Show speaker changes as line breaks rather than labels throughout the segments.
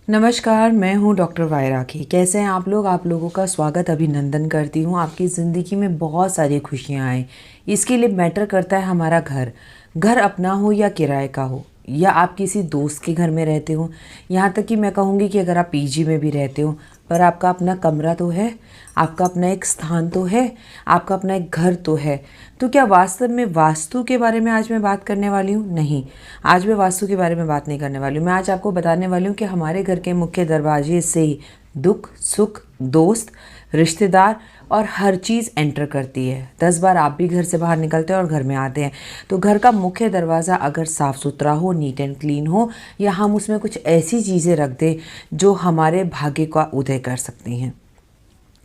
नमस्कार, मैं हूँ डॉक्टर वायराकी। कैसे हैं आप लोग? आप लोगों का स्वागत अभिनंदन करती हूँ। आपकी ज़िंदगी में बहुत सारी खुशियाँ आए, इसके लिए मैटर करता है हमारा घर। घर अपना हो या किराए का हो, या आप किसी दोस्त के घर में रहते हो, यहाँ तक कि मैं कहूँगी कि अगर आप पीजी में भी रहते हो, पर आपका अपना कमरा तो है, आपका अपना एक स्थान तो है, आपका अपना एक घर तो है। तो क्या वास्तव में वास्तु के बारे में आज मैं बात करने वाली हूँ? नहीं, आज मैं वास्तु के बारे में बात नहीं करने वाली हूँ। मैं आज आपको बताने वाली हूँ कि हमारे घर के मुख्य दरवाजे से ही दुख, सुख, दोस्त, रिश्तेदार और हर चीज़ एंटर करती है। 10 बार आप भी घर से बाहर निकलते हैं और घर में आते हैं। तो घर का मुख्य दरवाज़ा अगर साफ़ सुथरा हो, नीट एंड क्लीन हो, या हम उसमें कुछ ऐसी चीज़ें रख दें जो हमारे भाग्य का उदय कर सकती हैं।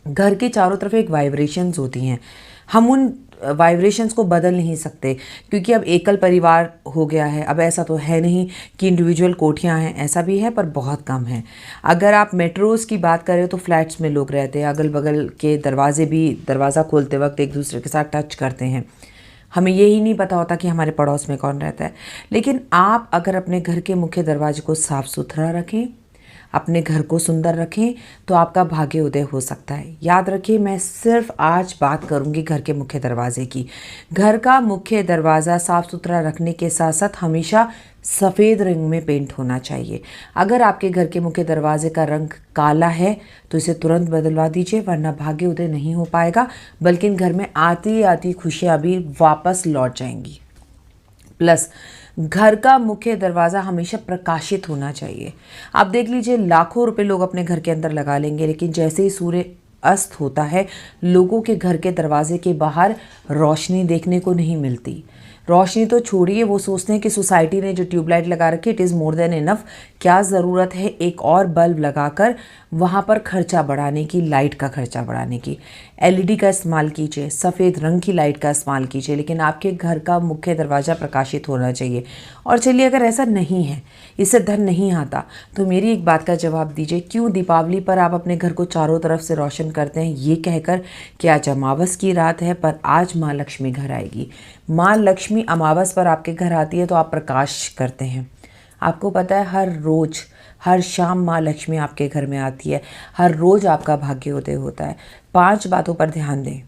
घर के चारों तरफ एक वाइब्रेशंस होती हैं, हम उन वाइब्रेशंस को बदल नहीं सकते, क्योंकि अब एकल परिवार हो गया है। अब ऐसा तो है नहीं कि इंडिविजुअल कोठियां हैं, ऐसा भी है पर बहुत कम है। अगर आप मेट्रोज़ की बात करें तो फ्लैट्स में लोग रहते हैं, अगल बगल के दरवाजे भी दरवाज़ा खोलते वक्त एक दूसरे के साथ टच करते हैं। हमें यही नहीं पता होता कि हमारे पड़ोस में कौन रहता है। लेकिन आप अगर अपने घर के मुख्य दरवाजे को साफ़ सुथरा रखें, अपने घर को सुंदर रखें, तो आपका भाग्य उदय हो सकता है। याद रखिए, मैं सिर्फ आज बात करूंगी घर के मुख्य दरवाजे की। घर का मुख्य दरवाज़ा साफ़ सुथरा रखने के साथ साथ हमेशा सफ़ेद रंग में पेंट होना चाहिए। अगर आपके घर के मुख्य दरवाजे का रंग काला है तो इसे तुरंत बदलवा दीजिए, वरना भाग्य उदय नहीं हो पाएगा, बल्कि घर में आती आती खुशियाँ भी वापस लौट जाएंगी। प्लस घर का मुख्य दरवाज़ा हमेशा प्रकाशित होना चाहिए। आप देख लीजिए, लाखों रुपए लोग अपने घर के अंदर लगा लेंगे, लेकिन जैसे ही सूर्य अस्त होता है, लोगों के घर के दरवाजे के बाहर रोशनी देखने को नहीं मिलती। रोशनी तो छोड़िए, वो सोचते हैं कि सोसाइटी ने जो ट्यूबलाइट लगा रखी it is more than enough, क्या ज़रूरत है एक और बल्ब लगाकर वहाँ पर खर्चा बढ़ाने की, लाइट का खर्चा बढ़ाने की। एलईडी का इस्तेमाल कीजिए, सफ़ेद रंग की लाइट का इस्तेमाल कीजिए, लेकिन आपके घर का मुख्य दरवाज़ा प्रकाशित होना चाहिए। और चलिए, अगर ऐसा नहीं है, इससे धन नहीं आता, तो मेरी एक बात का जवाब दीजिए, क्यों दीपावली पर आप अपने घर को चारों तरफ से रोशन करते हैं ये कहकर कि आज अमावस की रात है पर आज माँ लक्ष्मी घर आएगी। माँ लक्ष्मी अमावस पर आपके घर आती है तो आप प्रकाश करते हैं। आपको पता है, हर रोज़ हर शाम माँ लक्ष्मी आपके घर में आती है, हर रोज़ आपका भाग्योदय होता है। 5 बातों पर ध्यान दें।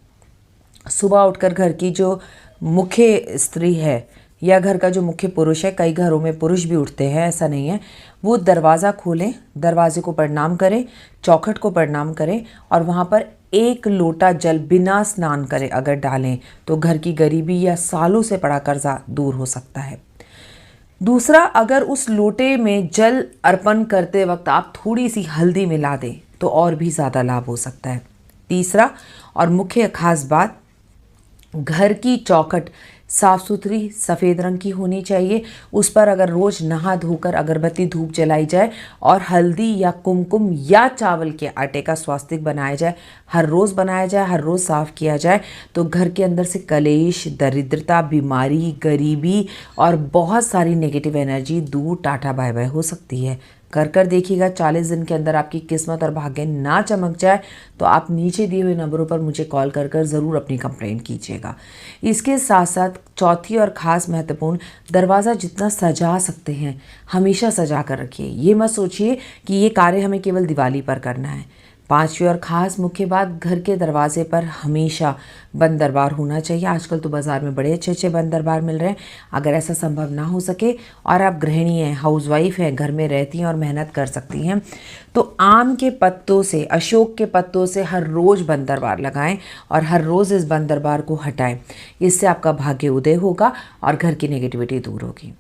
सुबह उठकर घर की जो मुख्य स्त्री है या घर का जो मुख्य पुरुष है, कई घरों में पुरुष भी उठते हैं, ऐसा नहीं है, वो दरवाज़ा खोलें, दरवाजे को प्रणाम करें, चौखट को प्रणाम करें और वहाँ पर 1 लोटा जल बिना स्नान करे अगर डालें तो घर की गरीबी या सालों से पड़ा कर्जा दूर हो सकता है। दूसरा, अगर उस लोटे में जल अर्पण करते वक्त आप थोड़ी सी हल्दी मिला दें तो और भी ज़्यादा लाभ हो सकता है। तीसरा और मुख्य खास बात, घर की चौखट साफ़ सुथरी सफ़ेद रंग की होनी चाहिए। उस पर अगर रोज़ नहा धोकर अगरबत्ती धूप जलाई जाए और हल्दी या कुमकुम या चावल के आटे का स्वास्तिक बनाया जाए, हर रोज़ बनाया जाए, हर रोज़ साफ़ किया जाए, तो घर के अंदर से कलेश, दरिद्रता, बीमारी, गरीबी और बहुत सारी नेगेटिव एनर्जी दूर टाटा बाय बाय हो सकती है। कर देखिएगा, 40 दिन के अंदर आपकी किस्मत और भाग्य ना चमक जाए तो आप नीचे दिए हुए नंबरों पर मुझे कॉल कर ज़रूर अपनी कंप्लेंट कीजिएगा। इसके साथ साथ चौथी और ख़ास महत्वपूर्ण, दरवाज़ा जितना सजा सकते हैं हमेशा सजा कर रखिए। ये मत सोचिए कि ये कार्य हमें केवल दिवाली पर करना है। 5वीं और ख़ास मुख्य बात, घर के दरवाजे पर हमेशा बंद दरबार होना चाहिए। आजकल तो बाज़ार में बड़े अच्छे अच्छे बंद दरबार मिल रहे हैं। अगर ऐसा संभव ना हो सके और आप गृहिणी हैं, हाउसवाइफ हैं, घर में रहती हैं और मेहनत कर सकती हैं, तो आम के पत्तों से, अशोक के पत्तों से हर रोज़ बंद दरबार लगाएं और हर रोज़ इस बंद दरबार को हटाएं। इससे आपका भाग्य उदय होगा और घर की नेगेटिविटी दूर होगी।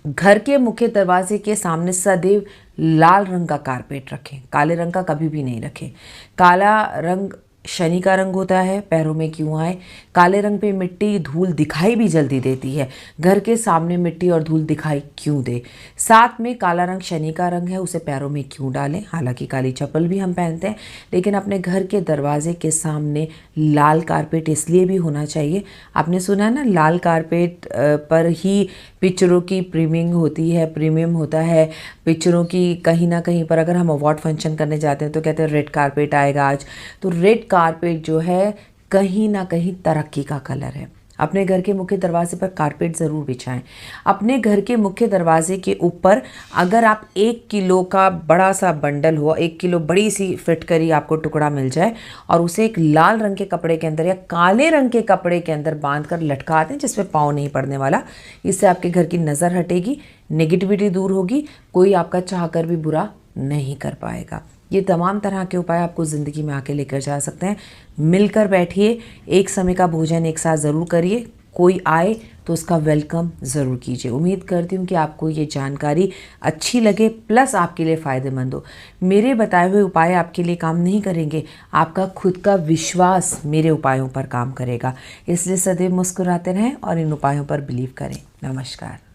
घर के मुख्य दरवाजे के सामने सदैव लाल रंग का कारपेट रखें, काले रंग का कभी भी नहीं रखें। काला रंग शनि का रंग होता है, पैरों में क्यों आए? काले रंग पे मिट्टी धूल दिखाई भी जल्दी देती है, घर के सामने मिट्टी और धूल दिखाई क्यों दे? साथ में काला रंग शनि का रंग है, उसे पैरों में क्यों डालें? हालांकि काली चप्पल भी हम पहनते हैं, लेकिन अपने घर के दरवाजे के सामने लाल कारपेट इसलिए भी होना चाहिए। आपने सुना है ना, लाल कारपेट पर ही पिक्चरों की प्रीमियम होता है पिक्चरों की। कहीं ना कहीं पर अगर हम अवार्ड फंक्शन करने जाते हैं तो कहते हैं रेड कारपेट आएगा आज, तो रेड कारपेट जो है कहीं ना कहीं तरक्की का कलर है। अपने घर के मुख्य दरवाजे पर कारपेट ज़रूर बिछाएं। अपने घर के मुख्य दरवाजे के ऊपर अगर आप 1 किलो का बड़ा सा बंडल हो, 1 किलो बड़ी सी फिटकरी आपको टुकड़ा मिल जाए और उसे एक लाल रंग के कपड़े के अंदर या काले रंग के कपड़े के अंदर बांध कर लटका दें जिसपे पाँव नहीं पड़ने वाला। इससे आपके घर की नज़र हटेगी, नेगेटिविटी दूर होगी, कोई आपका चाहकर भी बुरा नहीं कर पाएगा। ये तमाम तरह के उपाय आपको ज़िंदगी में आके लेकर जा सकते हैं। मिलकर बैठिए, एक समय का भोजन एक साथ ज़रूर करिए, कोई आए तो उसका वेलकम ज़रूर कीजिए। उम्मीद करती हूँ कि आपको ये जानकारी अच्छी लगे प्लस आपके लिए फ़ायदेमंद हो। मेरे बताए हुए उपाय आपके लिए काम नहीं करेंगे, आपका खुद का विश्वास मेरे उपायों पर काम करेगा। इसलिए सदैव मुस्कुराते रहें और इन उपायों पर बिलीव करें। नमस्कार।